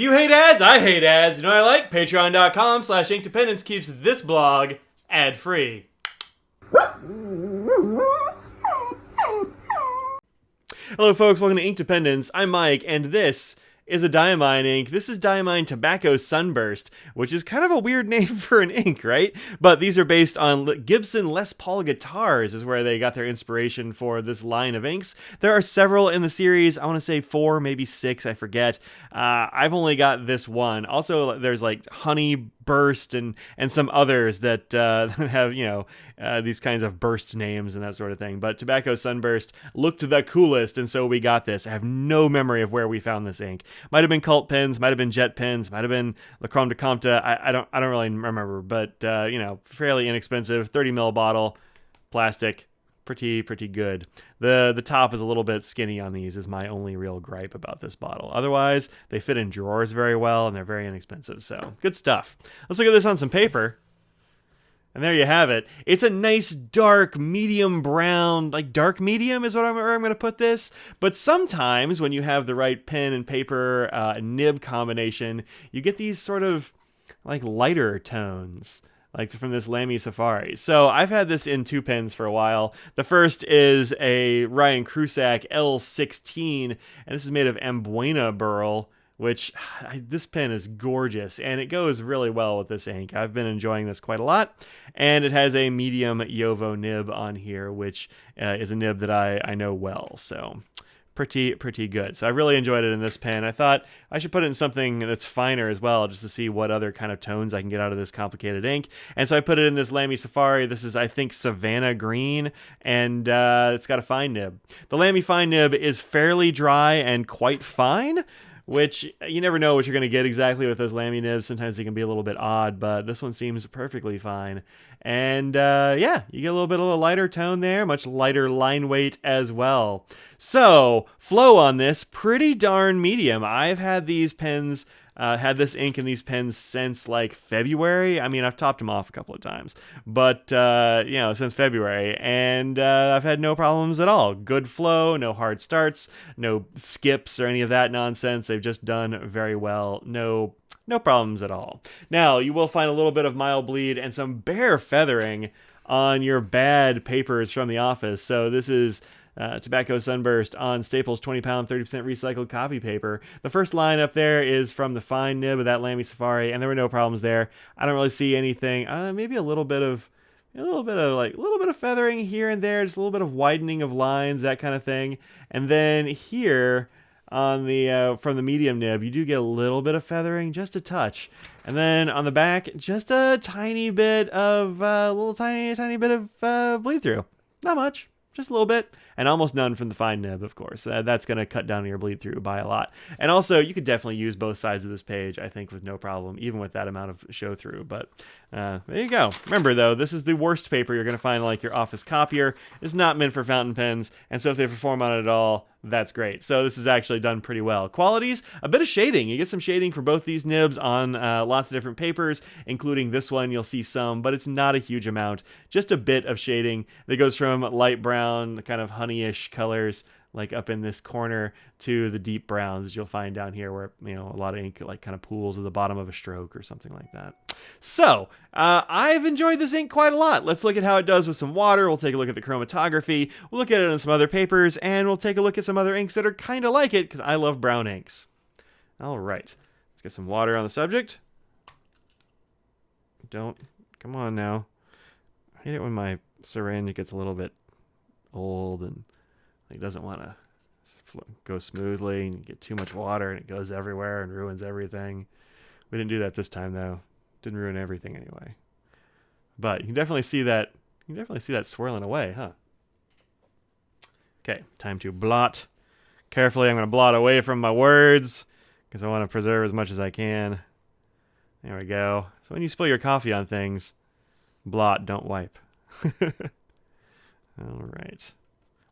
You hate ads? I hate ads. You know what I like? Patreon.com/inkdependence keeps this blog ad-free. Hello folks, welcome to Inkdependence. I'm Mike, and this is a Diamine ink. This is Diamine Tobacco Sunburst, which is kind of a weird name for an ink, right? But these are based on Gibson Les Paul guitars is where they got their inspiration for this line of inks. There are several in the series. I want to say 4, maybe 6, I forget. I've only got this one. Also, there's like Honey Burst and some others that have, these kinds of burst names and that sort of thing. But Tobacco Sunburst looked the coolest, and so we got this. I have no memory of where we found this ink. Might have been Cult pens, might have been Jet pens, might have been La chromatography. I don't really remember, but fairly inexpensive, 30 ml bottle, plastic, pretty good. The top is a little bit skinny on these is my only real gripe about this bottle. Otherwise, they fit in drawers very well and they're very inexpensive. So good stuff. Let's look at this on some paper. And there you have it. It's a nice dark medium brown, like dark medium is where I'm going to put this. But sometimes when you have the right pen and paper nib combination, you get these sort of like lighter tones, like from this Lamy Safari. So I've had this in 2 pens for a while. The first is a Ryan Krusak L16, and this is made of Ambuena burl, which this pen is gorgeous, and it goes really well with this ink. I've been enjoying this quite a lot, and it has a medium Yovo nib on here, which is a nib that I know well, so pretty good. So I really enjoyed it in this pen. I thought I should put it in something that's finer as well, just to see what other kind of tones I can get out of this complicated ink. And so I put it in this Lamy Safari. This is, I think, Savannah Green, and it's got a fine nib. The Lamy fine nib is fairly dry and quite fine, which you never know what you're going to get exactly with those Lamy nibs. Sometimes they can be a little bit odd, but this one seems perfectly fine. And yeah, you get a little bit of a lighter tone there, much lighter line weight as well. So, flow on this, pretty darn medium. I've had these pens, had this ink in these pens since like February. I mean, I've topped them off a couple of times, but since February, and I've had no problems at all. Good flow, no hard starts, no skips or any of that nonsense. They've just done very well. No problems at all. Now, you will find a little bit of mild bleed and some bare feathering on your bad papers from the office. So this is Tobacco Sunburst on Staples 20-pound, 30% recycled copy paper. The first line up there is from the fine nib of that Lamy Safari, and there were no problems there. I don't really see anything. Maybe a little bit of feathering here and there, just a little bit of widening of lines, that kind of thing. And then here on the from the medium nib, you do get a little bit of feathering, just a touch. And then on the back, just a tiny bit of tiny bit of bleed through. Not much. Just a little bit, and almost none from the fine nib, of course. That's going to cut down your bleed through by a lot. And also, you could definitely use both sides of this page, I think, with no problem, even with that amount of show through. But there you go. Remember, though, this is the worst paper you're going to find, like your office copier. It's not meant for fountain pens, and so if they perform on it at all, that's great. So this is actually done pretty well. Qualities, a bit of shading. You get some shading for both these nibs on lots of different papers, including this one. You'll see some, but it's not a huge amount. Just a bit of shading that goes from light brown, kind of honeyish colors, like up in this corner, to the deep browns that you'll find down here where, a lot of ink like kind of pools at the bottom of a stroke or something like that. So, I've enjoyed this ink quite a lot. Let's look at how it does with some water. We'll take a look at the chromatography. We'll look at it on some other papers, and we'll take a look at some other inks that are kind of like it, because I love brown inks. All right. Let's get some water on the subject. Come on now. I hate it when my syringe gets a little bit old and it doesn't want to go smoothly, and you get too much water and it goes everywhere and ruins everything. We didn't do that this time, though. Didn't ruin everything anyway. But you can definitely see that. You can definitely see that swirling away, huh? Okay, time to blot. Carefully, I'm going to blot away from my words because I want to preserve as much as I can. There we go. So when you spill your coffee on things, blot, don't wipe. All right.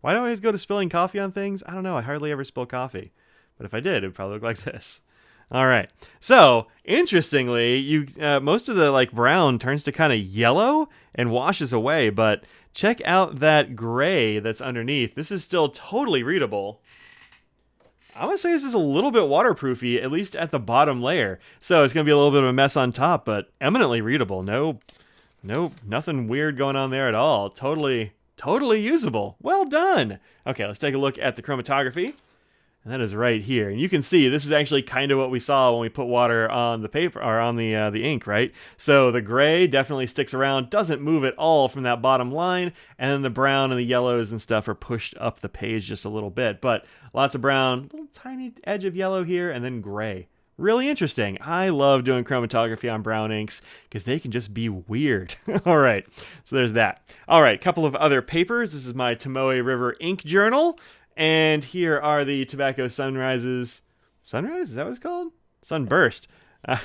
Why do I always go to spilling coffee on things? I don't know. I hardly ever spill coffee. But if I did, it would probably look like this. All right. So, interestingly, most of the brown turns to kind of yellow and washes away. But check out that gray that's underneath. This is still totally readable. I'm going to say this is a little bit waterproofy, at least at the bottom layer. So it's going to be a little bit of a mess on top, but eminently readable. No, nothing weird going on there at all. Totally usable. Well done. Okay, let's take a look at the chromatography. And that is right here. And you can see this is actually kind of what we saw when we put water on the paper or on the ink, right? So the gray definitely sticks around, doesn't move at all from that bottom line, and then the brown and the yellows and stuff are pushed up the page just a little bit. But lots of brown, little tiny edge of yellow here, and then gray. Really interesting. I love doing chromatography on brown inks because they can just be weird. All right, so there's that. All right, a couple of other papers. This is my Tomoe River ink journal. And here are the Tobacco Sunrises. Sunrise? Is that what it's called? Sunburst. I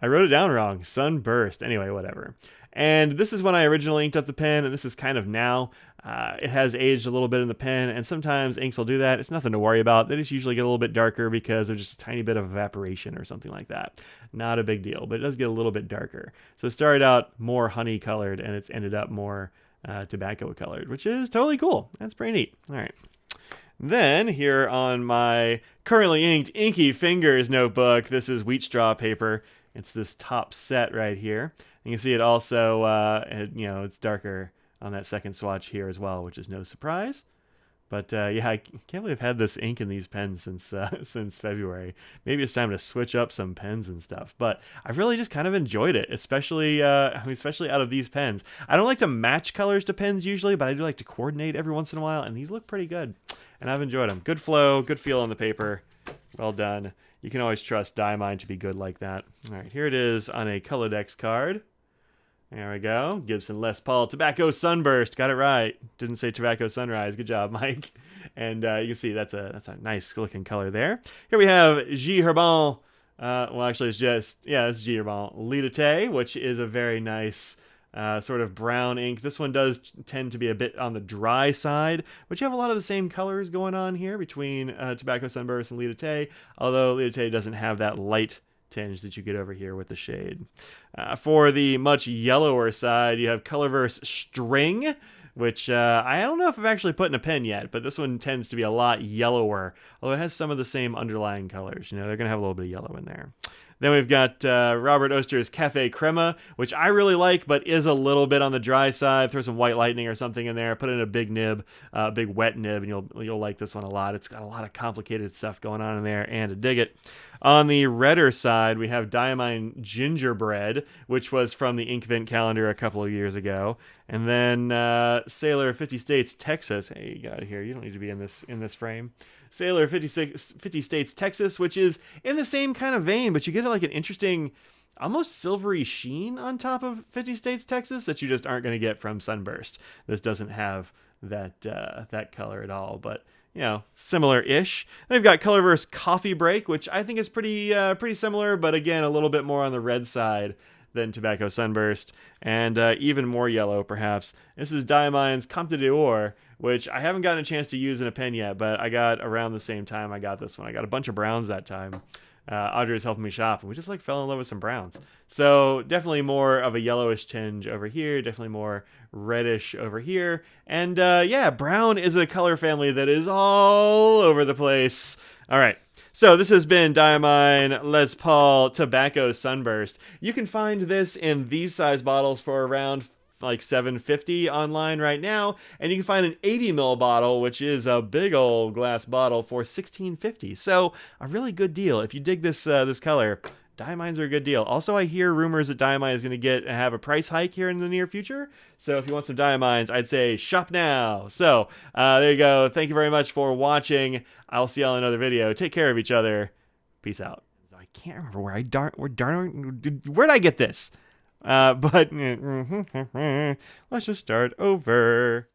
wrote it down wrong. Sunburst. Anyway, whatever. And this is when I originally inked up the pen, and this is kind of now. It has aged a little bit in the pen, and sometimes inks will do that. It's nothing to worry about. They just usually get a little bit darker because there's just a tiny bit of evaporation or something like that. Not a big deal, but it does get a little bit darker. So it started out more honey colored, and it's ended up more tobacco colored, which is totally cool. That's pretty neat. All right. Then, here on my currently inked Inky Fingers notebook, this is wheat straw paper. It's this top set right here. You can see it also, it's darker on that second swatch here as well, which is no surprise. But yeah, I can't believe I've had this ink in these pens since February. Maybe it's time to switch up some pens and stuff. But I've really just kind of enjoyed it, especially out of these pens. I don't like to match colors to pens usually, but I do like to coordinate every once in a while, and these look pretty good. And I've enjoyed them. Good flow, good feel on the paper. Well done. You can always trust Diamine to be good like that. All right, here it is on a Colodex card. There we go. Gibson Les Paul Tobacco Sunburst. Got it right. Didn't say Tobacco Sunrise. Good job, Mike. And you can see that's a nice looking color there. Here we have G. Herbin. Well, actually, it's G. Herbin Lidate, which is a very nice sort of brown ink. This one does tend to be a bit on the dry side, but you have a lot of the same colors going on here between Tobacco Sunburst and Lidate, although Lidate doesn't have that light tinge that you get over here with the shade. For the much yellower side, you have Colorverse String, which I don't know if I've actually put in a pen yet, but this one tends to be a lot yellower, although it has some of the same underlying colors. They're going to have a little bit of yellow in there. Then we've got Robert Oster's Cafe Crema, which I really like, but is a little bit on the dry side. Throw some White Lightning or something in there. Put it in a big nib, big wet nib, and you'll like this one a lot. It's got a lot of complicated stuff going on in there, and I dig it. On the redder side, we have Diamine Gingerbread, which was from the Inkvent calendar a couple of years ago. And then Sailor 50 States, Texas. Hey, you got it here. You don't need to be in this frame. Sailor 50 States, Texas, which is in the same kind of vein, but you get like an interesting, almost silvery sheen on top of 50 States, Texas that you just aren't going to get from Sunburst. This doesn't have that color at all, but similar-ish. Then we've got Colorverse Coffee Break, which I think is pretty similar, but again, a little bit more on the red side than Tobacco Sunburst, and even more yellow, perhaps. This is Diamine's Comte d'Or, which I haven't gotten a chance to use in a pen yet, but I got around the same time I got this one. I got a bunch of browns that time. Audrey was helping me shop, and we just fell in love with some browns. So definitely more of a yellowish tinge over here, definitely more reddish over here. And brown is a color family that is all over the place. All right. So this has been Diamine Les Paul Tobacco Sunburst. You can find this in these size bottles for around like $7.50 online right now, and you can find an 80 ml bottle, which is a big old glass bottle, for $16.50. So a really good deal. If you dig this color, Diamines are a good deal. Also, I hear rumors that Diamine is going to have a price hike here in the near future. So if you want some Diamines, I'd say shop now. So there you go. Thank you very much for watching. I'll see y'all in another video. Take care of each other. Peace out. I can't remember where'd I get this? But let's just start over.